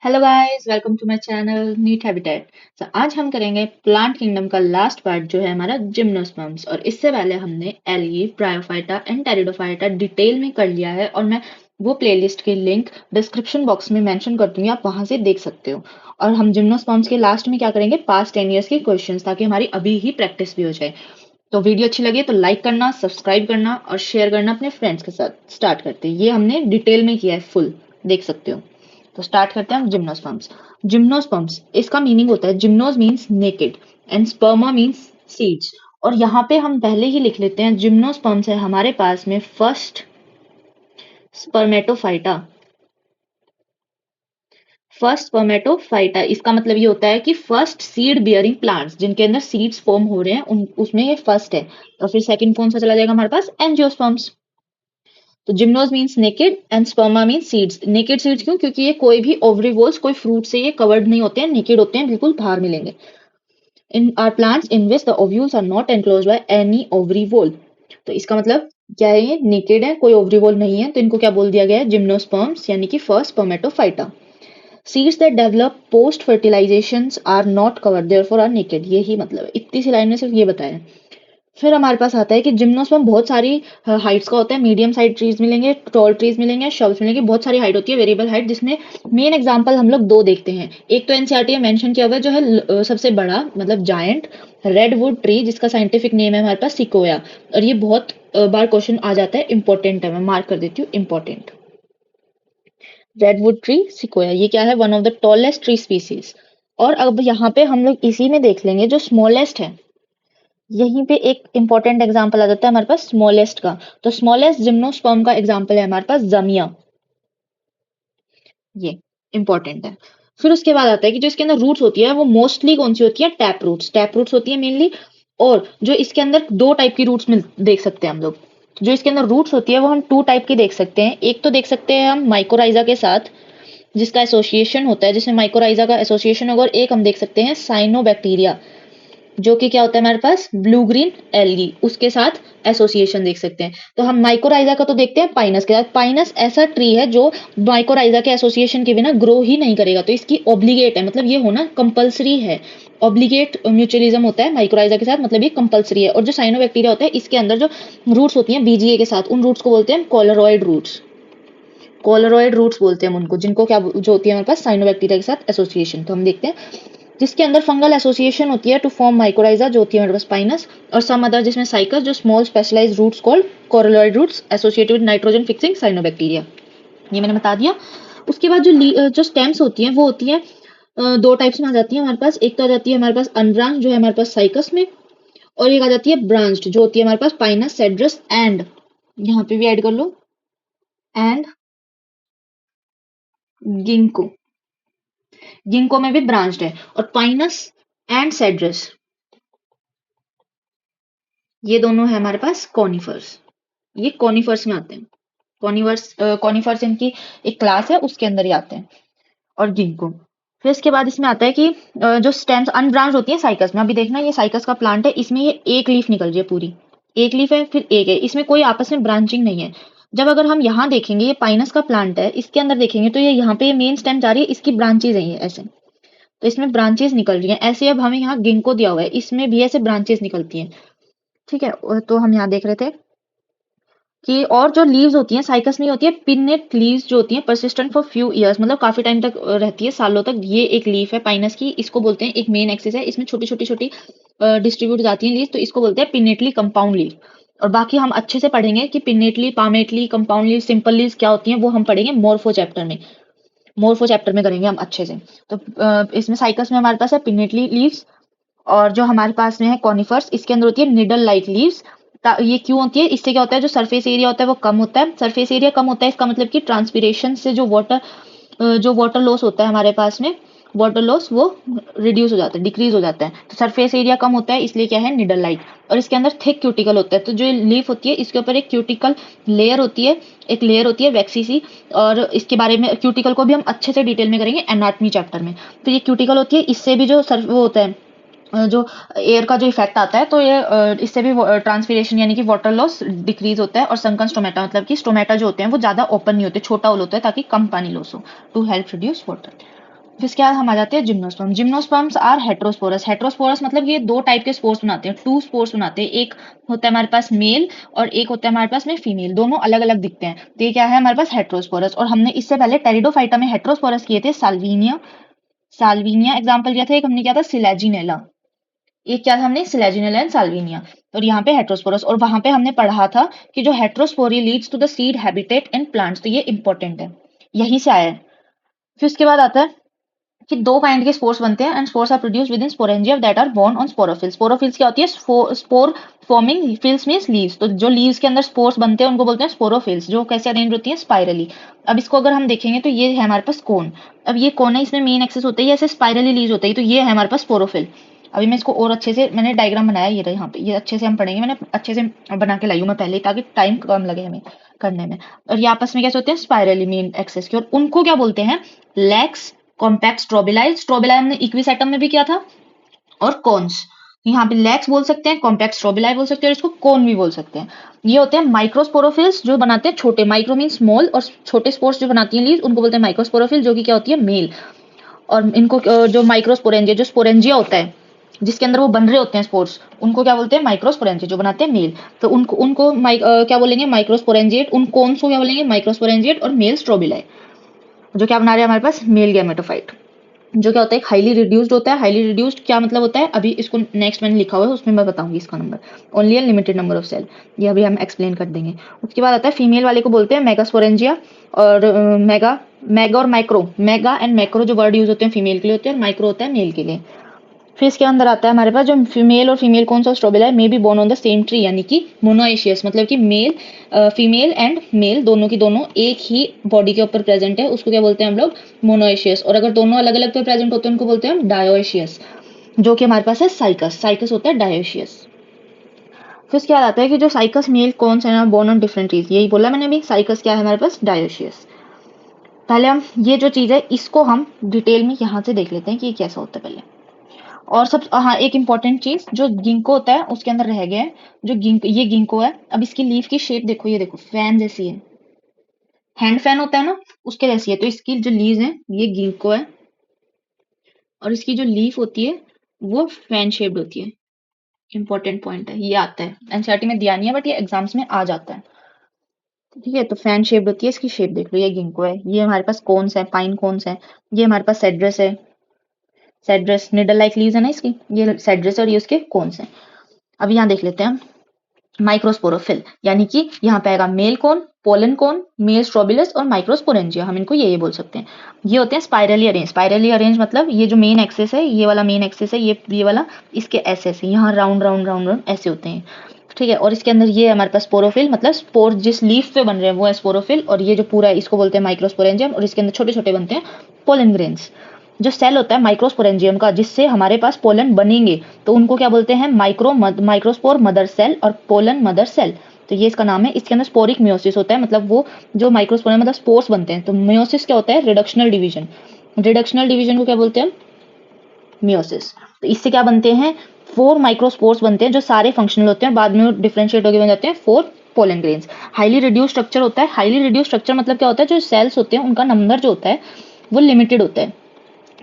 Hello guys, welcome to my channel NEET Habitat. आज हम करेंगे प्लांट किंगडम का लास्ट पार्ट जो है हमारा जिम्नोस्पर्म्स। और इससे पहले हमने algae, bryophyta and pteridophyta detail में कर लिया है और मैं वो प्लेलिस्ट की लिंक डिस्क्रिप्शन बॉक्स में मेंशन कर दूंगी, आप वहां से देख सकते हो। और हम जिम्नोस्पर्म्स के लास्ट में क्या करेंगे, पास्ट 10 ईयर्स के क्वेश्चंस, ताकि हमारी अभी ही प्रैक्टिस भी हो जाए। तो वीडियो अच्छी लगे तो लाइक करना, सब्सक्राइब करना और शेयर करना अपने फ्रेंड्स के साथ। स्टार्ट करते हैं, ये हमने डिटेल में किया है, फुल देख सकते हो। तो स्टार्ट करते हैं हम जिम्नोस्पर्म्स। जिम्नोस्पर्म्स, इसका मीनिंग होता है, जिम्नोस means naked and sperma means seeds. और यहाँ पे हम पहले ही लिख लेते हैं, जिम्नोस्पर्म्स है हमारे पास में फर्स्ट स्पर्मेटोफाइटा। फर्स्ट स्पर्मेटोफाइटा, इसका मतलब ये होता है कि फर्स्ट सीड बियरिंग प्लांट्स, जिनके अंदर सीड्स फॉर्म हो रहे हैं, उसमें ये फर्स्ट है। और फिर सेकंड कौन सा चला जाएगा हमारे पास, एंजियोस्पर्म्स। तो gymnos means naked and sperma means seeds. Naked seeds क्यों? क्योंकि ये कोई भी ओवरीवोल्स, कोई फ्रूट से ये कवर्ड नहीं होते हैं, नेकेड होते हैं, बिल्कुल बाहर मिलेंगे। In are plants in which the ovules are not enclosed by any ovary wall. तो इसका मतलब क्या है, ये नेकेड है, कोई ओवरीवोल नहीं है, तो इनको क्या बोल दिया गया है, जिम्नोस्पर्म्स, यानी कि first spermatophyta. Seeds that develop post fertilisations are not covered therefore are naked. यही मतलब है, इतनी सी लाइन में सिर्फ ये बताया है। फिर हमारे पास आता है कि जिम्नोस्पर्म बहुत सारी हाइट्स का होता है। मीडियम साइज ट्रीज मिलेंगे, टॉल ट्रीज मिलेंगे, शब्स मिलेंगे, बहुत सारी हाइट होती है, वेरिएबल हाइट, जिसमें मेन एग्जांपल हम लोग दो देखते हैं। एक तो एनसीईआरटी में मेंशन किया हुआ है, जो है सबसे बड़ा मतलब जायंट रेडवुड ट्री, जिसका साइंटिफिक नेम है हमारे पास सिकोया। और ये बहुत बार क्वेश्चन आ जाता है, इंपॉर्टेंट है, मैं मार्क कर देती हूँ इंपॉर्टेंट। रेडवुड ट्री सिकोया, ये क्या है, one of the tallest tree species. और अब यहाँ पे हम लोग इसी में देख लेंगे जो स्मॉलेस्ट है। यहीं पे एक इंपॉर्टेंट एग्जांपल आ जाता है हमारे पास स्मॉलेस्ट का। तो स्मॉलेस्ट जिम्नोस्पर्म का एग्जांपल है हमारे पास जमिया। ये इंपॉर्टेंट है। फिर उसके बाद आता है कि जो इसके अंदर रूट्स होती है वो मोस्टली कौन सी होती है, टैप रूट्स। टैप रूट्स होती है मेनली। और जो इसके अंदर दो टाइप की रूट्स मिल देख सकते हैं हम लोग। जो इसके अंदर रूट्स होती है वो हम टू टाइप की देख सकते हैं। एक तो देख सकते हैं हम माइकोराइजा के साथ, जिसका एसोसिएशन होता है, जिसमें माइकोराइजा का एसोसिएशन होगा। और एक हम देख सकते हैं साइनोबैक्टीरिया, जो कि क्या होता है हमारे पास, ब्लू ग्रीन एल्गी, उसके साथ एसोसिएशन देख सकते हैं। तो हम माइकोराइजा का तो देखते हैं पाइनस के साथ। पाइनस ऐसा ट्री है जो माइकोराइजा के एसोसिएशन के बिना ग्रो ही नहीं करेगा, तो इसकी ऑब्लिगेट है, मतलब ये होना कंपलसरी है। ऑब्लिगेट म्यूचुअलिज्म होता है माइकोराइजा के साथ, मतलब ये कंपलसरी है। और जो साइनोबैक्टीरिया होता है, इसके अंदर जो रूट्स होती हैं बीजीए के साथ, उन रूट्स को बोलते हैं कॉलरॉइड रूट्स। कॉलरॉइड रूट्स बोलते हैं हम उनको, जिनको क्या जो होती है हमारे पास साइनोबैक्टीरिया के साथ एसोसिएशन। तो हम देखते हैं जिसके अंदर फंगल एसोसिएशन होती है टू फॉर्म माइकोराइजा, जो होती है हमारे पास पाइनस। और सम अदर, जिसमें साइकस, जो small specialised roots called coralloid roots associated with nitrogen fixing cyanobacteria. ये मैंने बता दिया। उसके बाद जो स्टेम्स होती हैं वो होती हैं दो टाइप्स में आ जाती है हमारे पास। एक तो आ जाती है हमारे पास अनब्रांच, जो है हमारे पास साइकस में। और एक आ जाती है ब्रांच्ड, जो होती है हमारे पास पाइनस, सेड्रस एंड, यहाँ पे भी ऐड कर लो, एंड गिंको। गिंको में भी ब्रांच्ड है। और पाइनस एंड सेड्रस, ये दोनों है हमारे पास कॉनिफर्स। ये कॉनिफर्स में आते हैं। कॉनिफर्स इनकी एक क्लास है, उसके अंदर ही आते हैं। और गिंको। फिर इसके बाद इसमें आता है कि जो स्टेम्स अनब्रांच होती है साइकस में, अभी देखना ये साइकस का प्लांट है, इसमें ये एक लीफ निकल रही है पूरी। एक लीफ है, फिर एक है, इसमें कोई आपस में ब्रांचिंग नहीं है। जब अगर हम यहाँ देखेंगे, ये पाइनस का प्लांट है, इसके अंदर देखेंगे तो ये यहाँ पे ये मेन स्टेम जा रही है, इसकी ब्रांचेज है ये ऐसे। तो इसमें ब्रांचेस निकल रही हैं ऐसे। अब हमें यहाँ गिंको दिया हुआ है, इसमें भी ऐसे ब्रांचेस निकलती हैं। ठीक है, तो हम यहाँ देख रहे थे कि और जो लीव्स होती हैं साइकस में होती है पिन्नेट लीव्स, जो होती हैं परसिस्टेंट फॉर फ्यू इयर्स, मतलब काफी टाइम तक रहती है, सालों तक। ये एक लीफ है पाइनस की, इसको बोलते हैं, एक मेन एक्सिस है, इसमें छोटी छोटी छोटी डिस्ट्रीब्यूट जाती हैं लीव, तो इसको बोलते हैं पिन्नेटली कंपाउंड लीव। और बाकी हम अच्छे से पढ़ेंगे कि pinnately, palmately, compound leave, simple leave क्या होती हैं, वो हम पढ़ेंगे मोर्फो चैप्टर में। मोर्फो चैप्टर में करेंगे हम अच्छे से। तो इसमें साइकस में हमारे पास है पिन्नेटली लीव्स। और जो हमारे पास में है कॉनिफर्स, इसके अंदर होती है निडल लाइक लीव्स। ये क्यों होती है, इससे क्या होता है, जो सरफेस एरिया होता है वो कम होता है। सरफेस एरिया कम होता है, इसका मतलब कि ट्रांसपीरेशन से जो वाटर लॉस होता है हमारे पास में, वाटर लॉस वो रिड्यूस हो जाता है, डिक्रीज हो जाता है। तो सरफेस एरिया कम होता है, इसलिए क्या है, निडल लाइक। और इसके अंदर थिक क्यूटिकल होता है। तो जो लीफ होती है, इसके ऊपर एक क्यूटिकल लेयर होती है, एक लेयर होती है वैक्सी सी। और इसके बारे में, क्यूटिकल को भी हम अच्छे से डिटेल में करेंगे एनाटॉमी चैप्टर में। तो ये क्यूटिकल होती है, इससे भी जो सर वो होता है, जो एयर का जो इफेक्ट आता है, तो ये इससे भी ट्रांसपीरेशन यानी कि वाटर लॉस डिक्रीज होता है। और संकन स्टोमेटा, मतलब कि स्टोमेटा जो होते हैं वो ज्यादा ओपन नहीं होते, छोटा होल होता है, ताकि कम पानी लॉस हो, टू हेल्प रिड्यूस वाटर। फिर इसके बाद हम आ जाते हैं gymnosperm. Gymnosperms are heterosporous. Heterosporous मतलब ये दो टाइप के स्पोर्स बनाते हैं, टू स्पोर्स बनाते हैं। एक होता है हमारे पास मेल और एक होता है हमारे पास में फीमेल, दोनों अलग अलग दिखते हैं। तो ये क्या है हमारे पास हेट्रोस्पोरस। और हमने इससे पहले टेरिडोफाइटा में हेट्रोस्पोरस किए थे, साल्विनिया साल्विनिया एग्जाम्पल किया था, एक हमने किया था सिलेजिनेला, एक क्या था हमने सिलेजिनेला एंड साल्विनिया। और यहाँ पे हेट्रोस्पोरस, और वहां पे हमने पढ़ा था कि जो heterospory leads to the seed habitat in plants, तो ये इंपॉर्टेंट है, यहीं से आया है। फिर उसके बाद आता है कि दो काइंड के स्पोर्स बनते हैं, and spores are produce within sporangia that are borne on sporophylls. Sporophylls क्या होती है, spore forming phylls means leaves, तो जो लीव्स के अंदर स्पोर्स बनते हैं उनको बोलते हैं स्पोरोफिल्स, जो कैसे अरेंज होती है स्पाइरली। अब इसको अगर हम देखेंगे तो ये है हमारे पास कोन। अब ये कोन है, इसमें मेन एक्सेस होता है, ये ऐसे स्पाइरली लीव्स होते हैं, तो ये है हमारे पास स्पोरोफिल। अभी मैं इसको और अच्छे से मैंने डायग्राम बनाया, ये रहा यहाँ पे, ये अच्छे से हम पढ़ेंगे, मैंने अच्छे से बना के लाई हूँ मैं पहले, ताकि टाइम कम लगे हमें करने में। और ये आपस में कैसे होते हैं स्पाइरली मेन एक्सेस के, और उनको क्या बोलते हैं लेक्स, कॉम्पैक्ट स्ट्रोबिलाई। स्ट्रोबिलाई हमने इक्विसेटम में भी किया था। और कॉन्स, यहाँ पे लेक्स बोल सकते हैं, कॉम्पैक्ट स्ट्रोबिलाई बोल सकते हैं, और इसको कोन भी बोल सकते हैं। ये होते हैं माइक्रोस्पोरोफिल्स जो बनाते हैं छोटे, माइक्रो मीन स्मॉल, और छोटे स्पोर्स जो बनाती हैं लीव्स उनको बोलते हैं माइक्रोस्पोरोफिल, जो कि क्या होती है मेल। और इनको जो माइक्रोस्पोरेंजिया, जो स्पोरेंजिया होता है जिसके अंदर वो बन रहे होते हैं स्पोर्स, उनको क्या बोलते हैं माइक्रोस्पोरेंजिया, जो बनाते हैं मेल। तो उनको उनको क्या बोलेंगे माइक्रोस्पोरेंजिएट, उन कोन्स को क्या बोलेंगे माइक्रोस्पोरेंजिएट, और मेल स्ट्रोबिलाई जो क्या बना रहे हैं हमारे पास मेल गैमेटोफाइट, जो क्या होता है हाईली रिड्यूस्ड होता है। हाईली रिड्यूस्ड क्या मतलब होता है, अभी इसको नेक्स्ट मैंने लिखा हुआ है उसमें मैं बताऊंगी इसका number, only a limited number of cell, ये अभी हम एक्सप्लेन कर देंगे। उसके बाद आता है फीमेल वाले को बोलते हैं मेगास्पोरेंजिया, और मेगा मेगा और माइक्रो, मेगा एंड मैक्रो जो वर्ड यूज होते हैं फीमेल के लिए होते हैं, और माइक्रो होता है मेल के लिए। फिर इसके अंदर आता है हमारे पास जो फीमेल और फीमेल कौन सा स्ट्रोबिला है, may be borne on the same tree, यानी कि मोनोएशियस, मतलब कि मेल फीमेल एंड मेल दोनों की दोनों एक ही बॉडी के ऊपर प्रेजेंट है, उसको क्या बोलते हैं हम लोग मोनोएशियस। और अगर दोनों अलग अलग पे प्रेजेंट होते हैं उनको बोलते हैं हम डायोएशियस, जो कि हमारे पास है साइकस, साइकस होता है डायोएशियस। फिर इसके बाद आता है कि जो साइकस मेल कौन सा है बोर्न ऑन डिफरेंट ट्रीज, यही बोला मैंने अभी, साइकस क्या है हमारे पास डायोएशियस। पहले हम ये जो चीज है इसको हम डिटेल में यहाँ से देख लेते हैं कि ये कैसा होता है पहले। और सब हाँ, एक इम्पॉर्टेंट चीज जो गिंको होता है उसके अंदर रह गया है, जो गिंको, ये गिंको है। अब इसकी लीफ की शेप देखो, ये देखो फैन जैसी है, हैंड फैन होता है ना उसके जैसी है। तो इसकी जो लीव्स है ये गिंको है, और इसकी जो लीफ होती है वो फैन शेप्ड होती है। इंपॉर्टेंट पॉइंट है, ये आता है एनसीईआरटी में दिया नहीं है बट ये एग्जाम्स में आ जाता है। ठीक है, तो फैन शेप्ड होती है, इसकी शेप देख लो, ये गिंको है। ये हमारे पास कोन्स है, पाइन कोन्स है। ये हमारे पास सेड्रस है, सेड्रस निडल लाइक लीव्स है ना इसकी, ये सेड्रस और ये उसके कोन्स है। अब यहाँ देख लेते हैं हम माइक्रोस्पोरोफिल, यानी कि यहाँ पे आएगा मेल कोन, पोलन कोन, मेल स्ट्रोबिलस और माइक्रोस्पोरेंजिया, हम इनको ये बोल सकते हैं। ये होते हैं स्पाइरली अरेंज। स्पाइरली अरेंज मतलब ये जो मेन एक्सिस है, ये वाला मेन एक्सिस है, ये वाला इसके ऐसे ऐसे यहाँ राउंड राउंड राउंड राउंड ऐसे होते हैं। ठीक है, और इसके अंदर ये हमारे पास स्पोरोफिल, मतलब स्पोर जिस लीफ पे बन रहे हैं वो है स्पोरोफिल, और ये जो पूरा है इसको बोलते हैं माइक्रोस्पोरेंजियम, और इसके अंदर छोटे छोटे बनते हैं पोलन ग्रेन्स। जो सेल होता है माइक्रोस्पोरेंजियम का जिससे हमारे पास पोलन बनेंगे, तो उनको क्या बोलते हैं माइक्रोस्पोर मदर सेल और पोलन मदर सेल। तो ये इसका नाम है। इसके अंदर स्पोरिक मियोसिस होता है, मतलब वो जो माइक्रोस्पोर मतलब स्पोर्स बनते हैं। तो मियोसिस क्या होता है, रिडक्शनल डिवीजन। रिडक्शनल डिवीजन को क्या बोलते हैं, मियोसिस। तो इससे क्या बनते हैं, 4 माइक्रोस्पोर्स बनते हैं जो सारे फंक्शनल होते हैं, बाद में वो डिफरेंशिएट होकर बन जाते हैं 4 pollen grains. Highly reduce structure होता है। हाईली रिड्यूस स्ट्रक्चर मतलब क्या होता है, जो सेल्स होते हैं उनका नंबर जो होता है वो लिमिटेड होता है।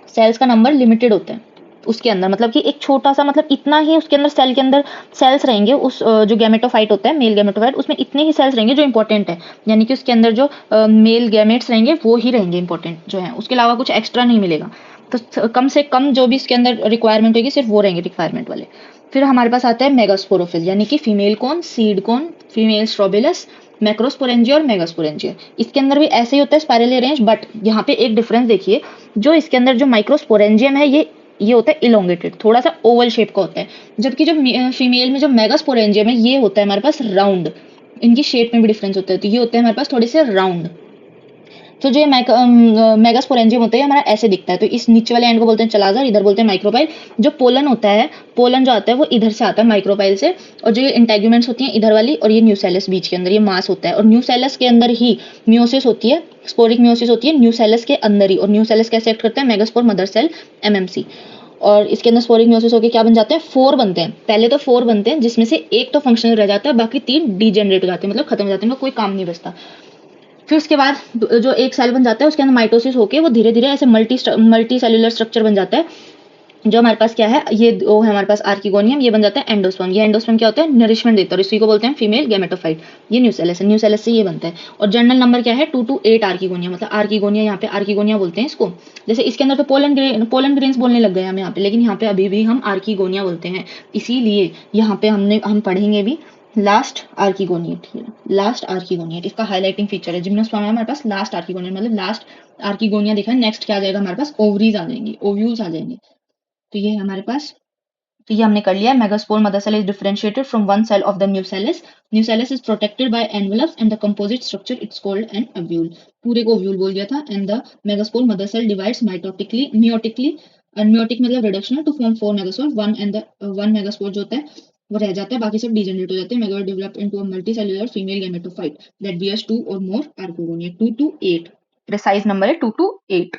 सेल्स का नंबर लिमिटेड होता है उसके अंदर, मतलब कि एक छोटा सा, मतलब इतना ही उसके अंदर सेल के अंदर सेल्स रहेंगे, उस जो गैमेटोफाइट होता है मेल गैमेटोफाइट, उसमें इतने ही सेल्स रहेंगे जो इंपॉर्टेंट है, यानी कि उसके अंदर जो मेल गैमेट्स रहेंगे वो ही रहेंगे इंपॉर्टेंट जो है, उसके अलावा कुछ एक्स्ट्रा नहीं मिलेगा। तो कम से कम जो भी इसके अंदर रिक्वायरमेंट होगी सिर्फ वो रहेंगे रिक्वायरमेंट वाले। फिर हमारे पास आता है मेगास्पोरोफिल, यानी कि फीमेल कौन, सीड कौन, फीमेल स्ट्रोबिलस, मैक्रोस्पोरेंजिया और मेगास्पोरेंजिया। इसके अंदर भी ऐसे ही होता है स्पाइरली अरेंज, बट यहाँ पे एक डिफरेंस देखिए, जो इसके अंदर जो माइक्रोस्पोरेंजियम है ये होता है इलोंगेटेड, थोड़ा सा ओवल शेप का होता है, जबकि जो फीमेल में जो मेगास्पोरेंजियम है ये होता है हमारे पास राउंड। इनकी शेप में भी डिफरेंस होता है, तो ये होते हैं हमारे पास थोड़े से राउंड। तो जो मेगास्पोरेंजियम होता है हमारा ऐसे दिखता है, तो इस नीचे वाले एंड को बोलते हैं चलाजर, इधर बोलते हैं माइक्रोपाइल। जो पोलन होता है, पोलन जो आता है वो इधर से आता है माइक्रोपाइल से, और जो ये इंटेग्यूमेंट्स होती हैं इधर वाली, और ये न्यूसेलस बीच के अंदर ये मास होता है, और न्यूसेलस के अंदर ही मियोसिस होती है, स्पोरिक मियोसिस होती है न्यूसेलस के अंदर ही। और न्यूसेलस कैसे एक्ट करता है, मेगास्पोर मदर सेल एमएमसी, और इसके अंदर स्पोरिक मियोसिस होकर क्या बन जाते हैं, 4 बनते हैं। पहले तो 4 बनते हैं जिसमें से एक तो फंक्शनल रह जाता है, बाकी 3 डीजेनरेट हो जाते हैं, मतलब खत्म हो जाते हैं, कोई काम नहीं बचता। फिर उसके बाद जो एक सेल बन जाता है उसके अंदर माइटोसिस होके वो धीरे धीरे ऐसे मल्टी सेलुलर स्ट्रक्चर बन जाता है। जो हमारे पास क्या है, ये वो है हमारे पास आर्किगोनियम, ये बन जाता है एंडोस्पर्म। ये एंडोस्पर्म क्या होता है, नरिशमेंट देता है और इसी को बोलते हैं फीमेल गैमेटोफाइट। ये न्यूसेलस है, न्यूसेलस से ये बनता है। और जनरल नंबर क्या है 2 to 8 आर्किगोनिया, मतलब आर्किगोनिया, यहाँ पे आर्किगोनिया बोलते हैं इसको। जैसे इसके अंदर तो पोलन ग्रेन्स बोलने लग गए हम यहाँ पे, लेकिन यहाँ पे अभी भी हम आर्किगोनिया बोलते हैं। इसीलिए यहाँ पे हम पढ़ेंगे भी लास्ट आर्किगोनिएट। लास्ट आर्किगोनिएट इसका हाईलाइटिंग फीचर है। जिम्नोस्पर्म है हमारे पास लास्ट आर्किगोनिएट, मतलब लास्ट आर्किगोनिया दिखा है। नेक्स्ट क्या आ जाएगा हमारे पास, ओवरीज आ जाएंगे, ओव्यूल्स आ जाएंगे। तो ये हमारे पास, तो ये हमने कर लिया। Megaspore mother cell is differentiated from one cell of the nucellus. Nucellus is protected by envelopes and the composite structure it's called an ovule. पूरे को ओव्यूल बोल दिया था। And the megaspore mother cell divides meiotically, and meiotic मतलब reduction to form 4 megaspore. One megaspore जो होता है वो रह जाता है, बाकी सब डिजेनरेट हो जाते हैं। Mega develop into a multicellular female gametophyte that bears 2 और more archegonia. 2 to 8 precise number है, 2 to 8।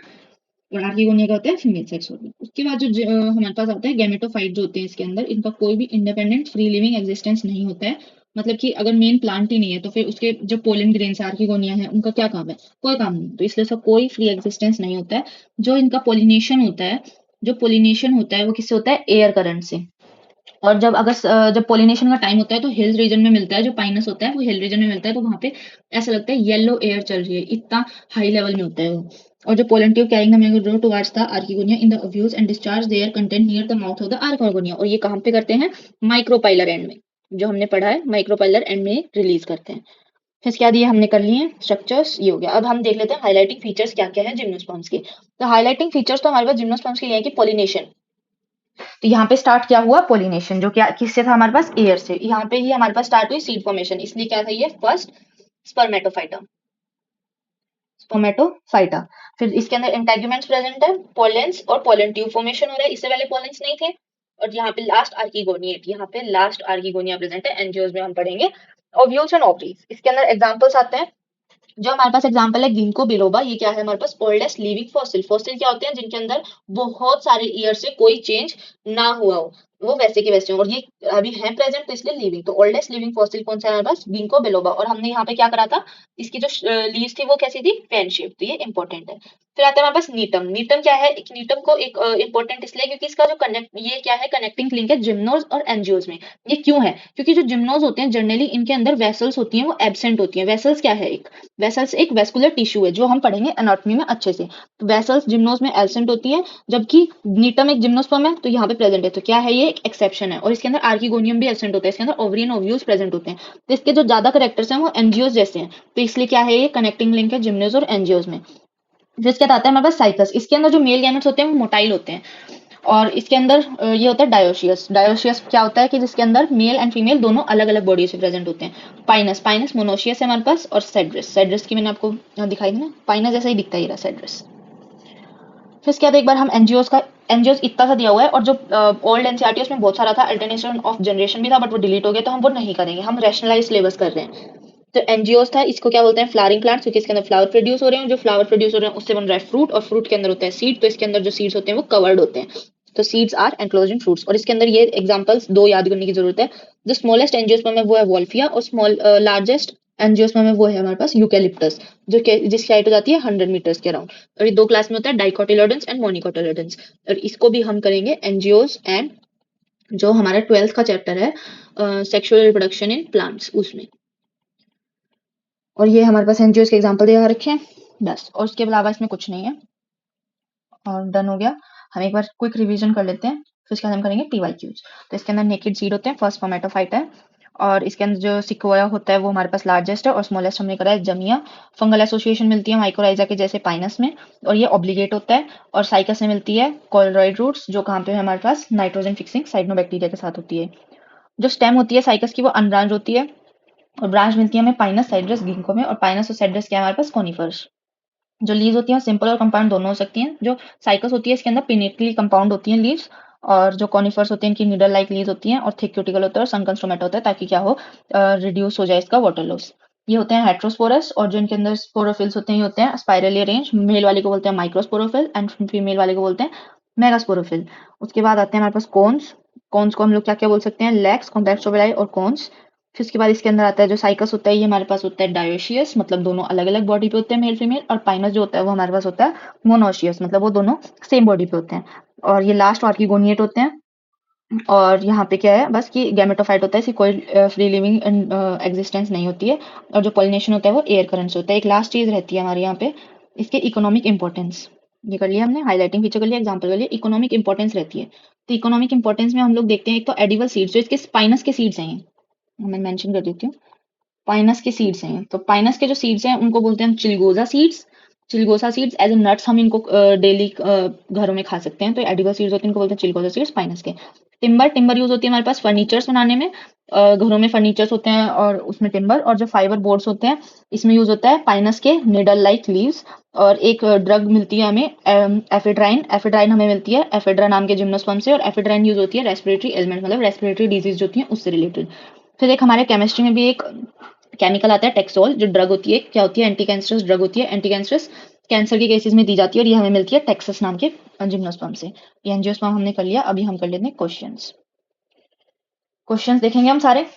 और आर्किगोनिया का होता है फीमेल सेक्स ऑर्गन। उसके बाद जो हमारे पास आता है गैमेटोफाइट जो होते हैं, इसके अंदर इनका कोई भी इंडिपेंडेंट फ्री लिविंग एग्जिस्टेंस नहीं होता है। मतलब कि अगर मेन प्लांट ही नहीं है तो फिर उसके जो पोलन ग्रेन्स आर्किगोनिया है उनका क्या काम है, कोई काम नहीं। तो इसलिए सब कोई फ्री एग्जिस्टेंस नहीं होता है। जो इनका पोलिनेशन होता है, जो पोलिनेशन होता है वो किससे होता है, एयर करंट से। और जब पोलिनेशन का टाइम होता है तो हिल रीजन में मिलता है, जो पाइनस होता है वो हिल रीजन में मिलता है। तो वहां पे ऐसा लगता है येलो एयर चल रही है, इतना हाई लेवल में होता है वो। और जो pollen tube carrying the mango towards the archegonia in the ovules and discharge their content near the mouth of the archegonia. और ये कहाँ पे करते हैं, माइक्रोपाइलर एंड में, जो हमने पढ़ा है माइक्रोपाइलर एंड में रिलीज करते हैं। फिर क्या दिए हमने, कर लिए स्ट्रक्चर्स, ये हो गया। अब हम देख लेते हैं हाईलाइटिंग फीचर्स क्या क्या है जिम्नोस्पर्म्स के। तो हाईलाइटिंग फीचर्स तो हमारे पास जिम्नोस्पर्म्स के लिए है कि पोलिनेशन। तो यहाँ पे स्टार्ट क्या हुआ, पोलिनेशन, जो क्या किससे था हमारे पास, एयर से। यहाँ पे ही हमारे पास स्टार्ट हुई सीड फॉर्मेशन, इसलिए क्या था ये फर्स्ट स्पर्मेटोफाइटा, स्पर्मेटोफाइटा। फिर इसके अंदर इंटेगुमेंट्स प्रेजेंट है, पोलेंस और पोलन ट्यूब फॉर्मेशन हो रहा है। इससे पहले पोलेंस नहीं थे। और यहाँ पे लास्ट आर्किगोनिएट, यहाँ पे लास्ट आर्किगोनिया प्रेजेंट है। एंजियोज में हम पढ़ेंगे ओव्यूल्स एंड ओवरीज। इसके अंदर एग्जांपल्स आते हैं। जो हमारे पास एग्जांपल है गिंको बिलोबा, ये क्या है हमारे पास, ओल्डेस्ट लिविंग फॉसिल। फॉसिल क्या होते हैं, जिनके अंदर बहुत सारे ईयर से कोई चेंज ना हुआ हो, वो वैसे के वैसे हो, और ये अभी है प्रेजेंट तो इसलिए लिविंग। तो ओल्डेस्ट लिविंग फॉसिल कौन सा है हमारे पास, गिंको बिलोबा। और हमने यहाँ पे क्या करा था, इसकी जो लीव्स थी वो कैसी थी, पेन शेप, तो ये इंपॉर्टेंट है। फिर आता है हमारे पास नीटम। नीटम क्या है, नीटम को एक इंपॉर्टेंट इसलिए क्योंकि इसका जो कनेक्ट, ये क्या है, कनेक्टिंग लिंक है जिम्नोज और एंजियोज में। ये क्यों है, क्योंकि जो जिम्नोज होते हैं जनरली इनके अंदर वेसल्स होती हैं वो एब्सेंट होती हैं। वेसल्स क्या है, एक वेसल्स एक वेस्कुलर टिश्यू है, जो हम पढ़ेंगे एनाटॉमी में अच्छे से। तो वेसल्स जिम्नोज में एब्सेंट होती है, जबकि नीटम एक जिम्नोस्पर्म है तो यहाँ पे प्रेजेंट है। तो क्या है, ये एक एक्सेप्शन है। और इसके अंदर आर्किगोनियम भी एब्सेंट होता है, इसके अंदर ओवरी एंड ओव्यूल्स प्रेजेंट होते हैं। तो इसके जो ज्यादा करेक्टर्स हैं वो एंजियोज जैसे हैं, तो इसलिए क्या है, ये कनेक्टिंग लिंक है जिम्नोज और एंजियोज में। फिर इसके बाद आता है हमारे पास साइकस। इसके अंदर जो मेल गैमेट्स होते हैं वो मोटाइल होते हैं। और इसके अंदर ये होता है डायोशियस। डायोशियस क्या होता है कि जिसके अंदर मेल एंड फीमेल दोनों अलग अलग बॉडी से प्रेजेंट होते हैं। पाइनस, पाइनस मोनोशियस है हमारे पास। और सेड्रस, सेड्रस की मैंने आपको दिखाई थी ना, पाइनस जैसा ही दिखता है ये रहा सेड्रस। फिर इसके बाद एक बार हम एनजीओस का, एनजीओस इतना सा दिया हुआ है। और जो ओल्ड एनसीईआरटी उसमें बहुत सारा था, अल्टरनेशन ऑफ जनरेशन भी था, बट वो डिलीट हो गया, तो हम वो नहीं करेंगे, हम रैशनलाइज सिलेबस कर रहे हैं। तो एनजीओस था, इसको क्या बोलते हैं, फ्लावरिंग प्लांट्स, क्योंकि इसके अंदर फ्लावर प्रोड्यूस हो रहे हैं। जो फ्लावर प्रोड्यूस हो रहे हैं उससे बन रहा है फ्रूट, और फ्रूट के अंदर होता है सीड। तो इसके अंदर जो सीड्स होते हैं वो कवर्ड होते हैं। तो seeds are enclosed in fruits. और इसके अंदर ये एग्जांपल्स दो याद करने की जरूरत है। जो स्मॉलेस्ट एंजियोस्पर्म है वो है वॉल्फिया, और लार्जेस्ट एंजियोस्पर्म है वो है हमारे पास यूकेलिप्टस, जिसकी हाइट हो जाती है 100 मीटर्स के अराउंड। और ये दो क्लास में होता है, डाइकोटिलोडेंस एंड मोनिकोटिलोडेंस। और इसको भी हम करेंगे एंजियोस एंड जो हमारा 12th का चैप्टर है सेक्सुअल रिप्रोडक्शन इन प्लांट्स, उसमें। और ये हमारे पास एनजीओस के एग्जांपल दिखा रखे हैं बस, और उसके अलावा इसमें कुछ नहीं है। और डन हो गया। हम एक बार क्विक रिवीजन कर लेते हैं, फिर इसके बाद हम करेंगे पीवाईक्यूज। तो इसके अंदर नेकेड सीड होते हैं, फर्स्ट स्पर्मेटोफाइट है। और इसके अंदर जो सिक्वोया होता है वो हमारे पास लार्जेस्ट है, और स्मॉलेस्ट हमने करा है जमिया। फंगल एसोसिएशन मिलती है माइकोराइजा के जैसे पाइनस में, और ये ऑब्लिगेट होता है। और साइकस में मिलती है कॉलरॉइड रूट्स, जो कहाँ पे है हमारे पास नाइट्रोजन फिक्सिंग साइनोबैक्टीरिया के साथ होती है। जो स्टेम होती है साइकस की वो अनब्रांच होती है, और ब्रांच मिलती है हमें पाइनस, साइड्रस, गिंको में। और पाइनस और साइड्रस क्या है हमारे पास, कॉनिफर्स। जो लीव्स होती हैं सिंपल और कंपाउंड दोनों हो सकती हैं। जो साइकस होती है इसके अंदर पिनेटली कंपाउंड होती हैं लीव्स, और जो कॉनिफर्स होते हैं इनकी नीडल लाइक लीव्स होती हैं, और थिक क्यूटिकल होता है, और सनकन स्टोमेटा होता है, ताकि क्या हो, रिड्यूस हो जाए इसका वाटर लॉस। ये होते हैं हेट्रोस्पोरस। और जो इनके अंदर स्पोरोफिल्स होते हैं ये होते हैं स्पाइरली अरेंज। मेल वाले को बोलते हैं माइक्रोस्पोरोफिल, एंड फीमेल वाले को बोलते हैं मेगास्पोरोफिल। उसके बाद आते हैं हमारे पास कोन्स। कोन्स को हम लोग क्या क्या बोल सकते हैं, लैक्स, कॉम्पैक्ट ओवलाई और कोन्स। फिर उसके बाद इसके अंदर आता है जो साइकस होता है, ये हमारे पास होता है डायोशियस, मतलब दोनों अलग अलग बॉडी पे होते हैं मेल फीमेल। और पाइनस जो होता है वो हमारे पास होता है मोनोशियस, मतलब वो दोनों सेम बॉडी पे होते हैं। और ये लास्ट आर्किगोनिएट होते हैं। और यहाँ पे क्या है बस कि गैमेटोफाइट होता है, इसकी कोई फ्री लिविंग एग्जिस्टेंस नहीं होती है। और जो पॉलिनेशन होता है वो एयर करंट से होता है। एक लास्ट चीज रहती है हमारे यहाँ पे, इसके इकोनॉमिक इंपॉर्टेंस। ये कर लिया हमने, हाईलाइटिंग फीचर कर लिया, एग्जांपल कर लिया, इकोनॉमिक इंपॉर्टेंस रहती है। तो इकोनॉमिक इंपॉर्टेंस में हम लोग देखते हैं एक तो एडिबल सीड्स, जो इसके स्पाइनस के सीड्स हैं, मैं मेंशन कर देती हूँ। पाइनस के सीड्स हैं, तो पाइनस के जो सीड्स हैं उनको बोलते हैं हम चिलगोजा सीड्स। चिलगोजा सीड्स एज ए नट्स हम इनको डेली घरों में खा सकते हैं, तो एडिबल सीड्स होते हैं, इनको बोलते हैं चिलगोजा सीड्स पाइनस के। टिम्बर, टिम्बर यूज होती है हमारे पास फर्नीचर्स बनाने में। घरों में फर्नीचर्स होते हैं और उसमें टिम्बर। और जो फाइबर बोर्ड्स होते हैं इसमें यूज होता है पाइनस के निडल लाइक लीव्स। और एक ड्रग मिलती है हमें एफेड्राइन, एफेड्राइन हमें मिलती है एफेड्रा नाम के जिम्नोस्पर्म से। और एफेड्राइन यूज होती है रेस्पिरेटरी एलिमेंट, मतलब रेस्पिरेटरी डिजीज जो होती है उससे रिलेटेड। फिर एक हमारे केमिस्ट्री में भी एक केमिकल आता है टेक्सोल, जो ड्रग होती है, क्या होती है, एंटी कैंसरस ड्रग होती है। एंटी कैंसरस कैंसर के केसेस में दी जाती है, और ये हमें मिलती है टेक्सस नाम के जिम्नोस्पर्म से। ये एंजियोस्पर्म हमने कर लिया, अभी हम कर लेते हैं क्वेश्चंस। क्वेश्चंस देखेंगे हम सारे।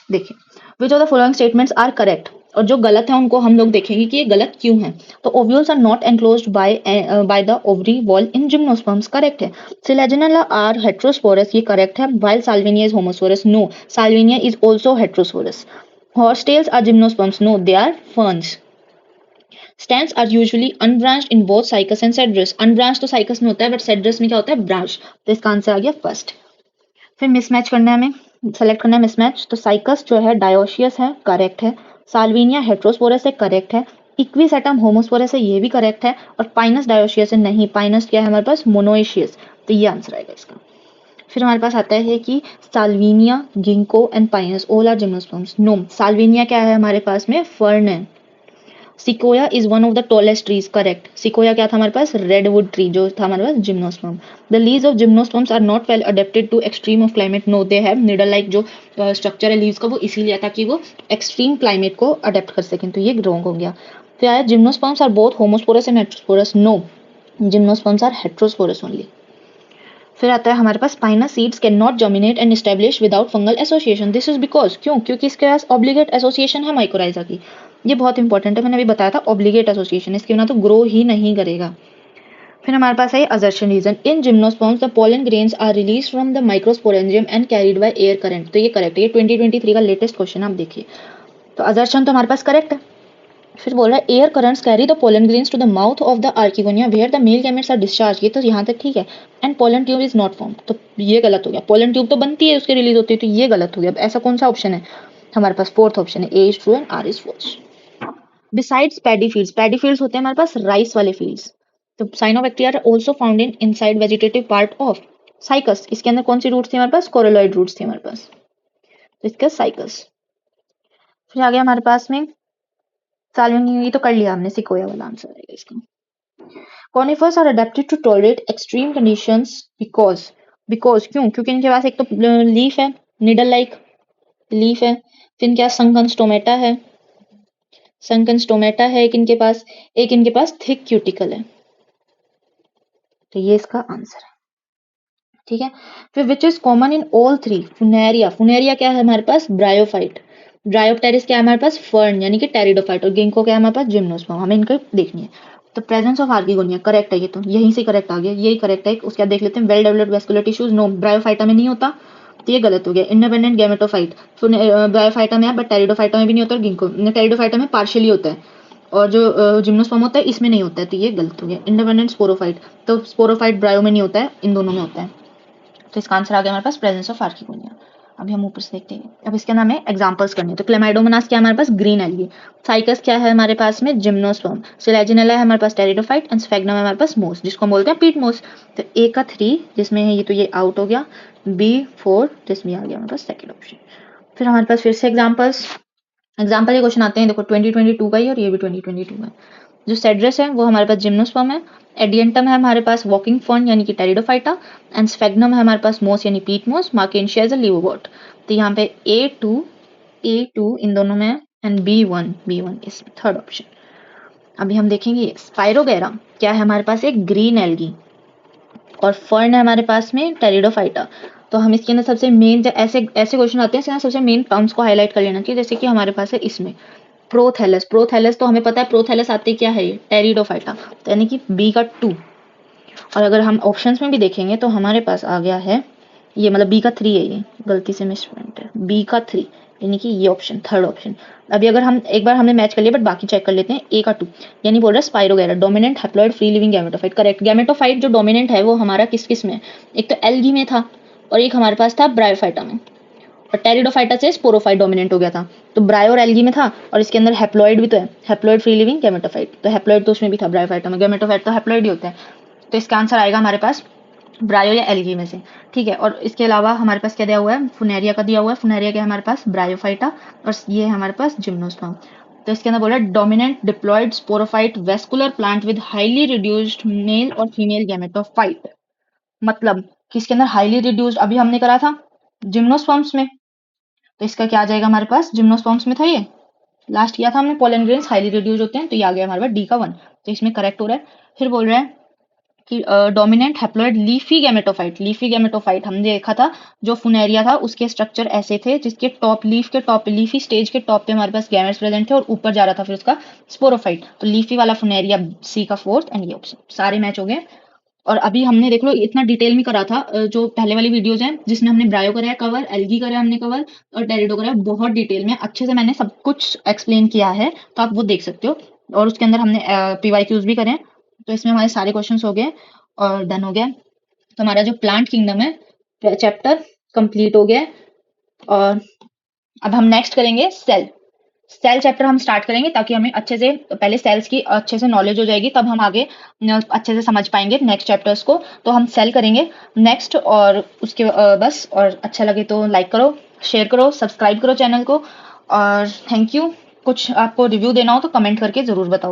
देखिए, which of the following statements are correct, और जो गलत है उनको हम लोग देखेंगे कि ये गलत क्यों है। तो ovules are not enclosed by the ovary wall in gymnosperms, correct है। सिलेजिनला आर हेट्रोस्पोरस, ये करेक्ट है। While salvinia is homosporous, no, salvinia is also heterosporous. Horsetails are gymnosperms, no, they are ferns. Stems are usually unbranched in both Cycas and Cedrus. Unbranched तो Cycas में होता है, but Cedrus में क्या होता है, branch। तो इसका आंसर आ गया फर्स्ट। फिर मिसमैच करना है हमें, सेलेक्ट करना है मिसमैच। तो साइकस जो है डायोशियस है, करेक्ट है। साल्विनिया हेट्रोस्पोरस है, करेक्ट है। इक्विसेटम होमोस्पोरस है, ये भी करेक्ट है। और पाइनस डायोशियस है, नहीं, पाइनस क्या है हमारे पास, मोनोइशियस। तो ये आंसर आएगा इसका। फिर हमारे पास आता है कि Salvinia, Ginkgo and Pinus all are gymnosperms, no, Salvinia क्या है हमारे पास में, फर्न है। Sequoia is one of the tallest trees, correct. Sequoia क्या था हमारे पास, रेडवुड ट्री, जो था हमारे पास gymnosperm. The leaves of gymnosperms are not well adapted to extreme of climate, no, they have needle like, जो स्ट्रक्चर है लीव्स का वो इसीलिए था कि वो एक्सट्रीम क्लाइमेट को अडेप्ट कर सकें, तो ये रॉन्ग हो गया। फिर आया gymnosperms are both homosporous and heterosporous, no, gymnosperms are heterosporous only. फिर आता है हमारे पास Pinus seeds can not germinate and establish without fungal association, this is because, क्यों, क्योंकि इसके पास ऑब्लिगेट एसोसिएशन है माइकोराइजा की। ये बहुत इंपॉर्टेंट है, मैंने अभी बताया था ऑब्लिगेट एसोसिएशन, इसके बिना तो ग्रो ही नहीं करेगा। फिर हमारे पास है assertion reason, in gymnosperms the pollen grains are release from the microsporangium and carried by air current, तो ये करेक्ट है। ये 2023 का लेटेस्ट क्वेश्चन आप देखिए। तो असर्शन तो हमारे पास करेक्ट है। फिर बोल रहा है air currents carry the pollen grains to the mouth of the archegonia where the male gametes are discharge, ये तो यहाँ तक ठीक है। And pollen tube is not form, तो ये गलत हो गया। पोलन ट्यूब तो बनती है, उसके रिलीज होती है, तो ये गलत हो गया। अब ऐसा कौन सा ऑप्शन है हमारे पास, फोर्थ ऑप्शन है, A is true and R is false. Besides paddy fields होते हैं हमारे पास राइस वाले फील्ड्स। तो cyanobacteria are also found in inside vegetative part of Cycas, इसके अंदर कौन सी रूट्स थी हमारे पास, कोरोलॉइड रूट्स थी हमारे पास, तो इसका साइकस। फिर आ गया हमारे पास में साल्विनी, ये तो कर लिया हमने, सिकोया वाला आंसर आएगा इसका। Conifers are adapted to tolerate extreme conditions because क्यों, क्योंकि इनके पास एक तो लीफ है, निडल लाइक लीफ है। फिर इनके पास संकन स्टोमेटा है एक इनके पास थिक क्यूटिकल है, तो ये इसका आंसर है। ठीक है। फिर which is common in all three, Funaria, Funaria क्या है हमारे पास, ब्रायोफाइट। ब्रायोप्टेरिस क्या है हमारे पास, फर्न यानी कि टेरिडोफाइट। और गिंको क्या है हमारे पास, जिम्नोस्पर्म। हमें इनको देखनी है। तो प्रेजेंस ऑफ आर्किगोनिया करेक्ट है, ये तो यहीं से करेक्ट आ गया, यही करेक्ट है। उसके बाद देख लेते हैं well developed vascular tissues, no, bryophyta में नहीं होता, तो ये गलत हो गया। इंडिपेंडेंट गैमेटोफाइट ब्रायोफाइटा में है, बट टेरिडोफाइटा में भी नहीं होता। और गिंको टेरिडोफाइटा में पार्शियली होता है, और जो जिम्नोस्पर्म होता है इसमें नहीं होता है, तो ये गलत हो गया। इंडिपेंडेंट स्पोरोफाइट, तो स्पोरोफाइट ब्रायो में नहीं होता है, इन दोनों में होता है, तो इसका आंसर आ गया हमारे पास प्रेजेंस ऑफ आर्किगोनिया। अभी हम ऊपर से देखते हैं, अब इसके नाम है एग्जांपल्स करने। तो क्लेमाइडोमोनास क्या है हमारे पास, ग्रीन एल्गी। साइकस क्या है हमारे पास में, जिम्नोस्पर्म। सिलेजिनेला है हमारे पास टेरिडोफाइट, एंड स्फेग्नम है हमारे पास मोस, जिसको हम बोलते हैं पीट मोस। तो ए का 3 जिसमें है ये, तो ये आउट हो गया। बी 4 जिसमें आ गया हमारे पास सेकंड ऑप्शन। फिर हमारे पास फिर से एग्जाम्पल के क्वेश्चन आते हैं। देखो 2022 का ही, और ये भी 2022 का। जो सेड्रस है वो हमारे पास जिम्नोस्पर्म है। एडियंटम है हमारे पास वॉकिंग फर्न यानी कि टेरिडोफाइटा, एंड स्फेग्नम है हमारे पास मोस यानी peat moss. Marchantia is a liverwort. तो यहाँ पे A2 इन दोनों में, एंड B1 इस थर्ड ऑप्शन। अभी हम देखेंगे स्पाइरोगैरा क्या है हमारे पास, एक ग्रीन एल्गी, और फर्न है हमारे पास में टेरिडोफाइटा। तो हम इसके अंदर सबसे मेन ऐसे ऐसे क्वेश्चन आते हैं, इसके अंदर सबसे मेन टर्म्स को हाईलाइट कर लेना चाहिए। जैसे कि हमारे पास है इसमें प्रोथैलस। प्रोथैलस तो हमें पता है प्रोथैलस आते क्या है, ये टेरिडोफाइटा, तो यानी कि बी का 2। और अगर हम ऑप्शंस में भी देखेंगे तो हमारे पास आ गया है ये, मतलब बी का 3 है, ये गलती से मिसप्रिंट है, बी का 3 यानी कि ये ऑप्शन, थर्ड ऑप्शन। अभी अगर हम एक बार हमने मैच कर लिया, बट बाकी चेक कर लेते हैं। ए का 2 यानी बोल रहा है Spirogyra, dominant haploid free living gametophyte. Correct, gametophyte जो डोमिनेंट है वो हमारा किस किस में, एक तो एल्गी में था और एक हमारे पास था ब्रायोफाइटा में। और टेरिडोफाइटा से स्पोरोफाइट डोमिनेंट हो गया था, तो ब्रायो और एल्गी में था। और इसके अंदर हैप्लॉइड भी तो है, हैप्लॉइड फ्री लिविंग गैमेटोफाइट, तो हैप्लॉइड तो उसमें भी था ब्रायोफाइटा में, गैमेटोफाइट तो हैप्लॉइड ही होता है। तो इसका आंसर आएगा हमारे पास ब्रायो या एल्गी में से। ठीक है, और इसके अलावा हमारे पास क्या दिया हुआ है, फुनेरिया का दिया हुआ है। फुनेरिया क्या है हमारे पास, ब्रायोफाइटा, और ये है हमारे पास जिम्नोस्पर्म। तो इसके अंदर बोला dominant diploid sporophyte vascular plant with highly reduced male और फीमेल गैमेटोफाइट। मतलब कि इसके अंदर हाईली रिड्यूस्ड अभी हमने करा था जिम्नोस्पर्म्स में, तो इसका क्या आ जाएगा हमारे पास, जिम्नोस्पर्म्स में था ये, लास्ट किया था हमने, पोलन ग्रेन्स हाईली रिड्यूस होते हैं, तो ये आ गया हमारे पास डी का 1, तो इसमें करेक्ट हो रहा है। फिर बोल रहा है कि dominant haploid leafy gametophyte. Leafy gametophyte हमने देखा था जो फुनेरिया था, उसके स्ट्रक्चर ऐसे थे जिसके टॉप लीफ के टॉप पे, लीफी स्टेज के टॉप पे हमारे पास गैमेट्स प्रेजेंट थे और ऊपर जा रहा था फिर उसका स्पोरोफाइट। तो लीफी वाला फुनेरिया सी का 4th, एंड ये ऑप्शन सारे मैच हो गए। और अभी हमने देख लो इतना डिटेल में करा था, जो पहले वाली वीडियोस हैं जिसमें हमने ब्रायो कराया कवर, एल्गी कराया हमने कवर, और टेरिडो कराया, बहुत डिटेल में अच्छे से मैंने सब कुछ एक्सप्लेन किया है, तो आप वो देख सकते हो। और उसके अंदर हमने पीवाईक्यूज भी करे हैं, तो इसमें हमारे सारे क्वेश्चन हो गए और डन हो गया। तो हमारा जो प्लांट किंगडम है चैप्टर कंप्लीट हो गया है। और अब हम नेक्स्ट करेंगे सेल। सेल चैप्टर हम स्टार्ट करेंगे ताकि हमें अच्छे से पहले सेल्स की अच्छे से नॉलेज हो जाएगी, तब हम आगे अच्छे से समझ पाएंगे नेक्स्ट चैप्टर्स को। तो हम सेल करेंगे नेक्स्ट, और उसके बस, और अच्छा लगे तो लाइक करो, शेयर करो, सब्सक्राइब करो चैनल को, और थैंक यू। कुछ आपको रिव्यू देना हो तो कमेंट करके ज़रूर बताओ।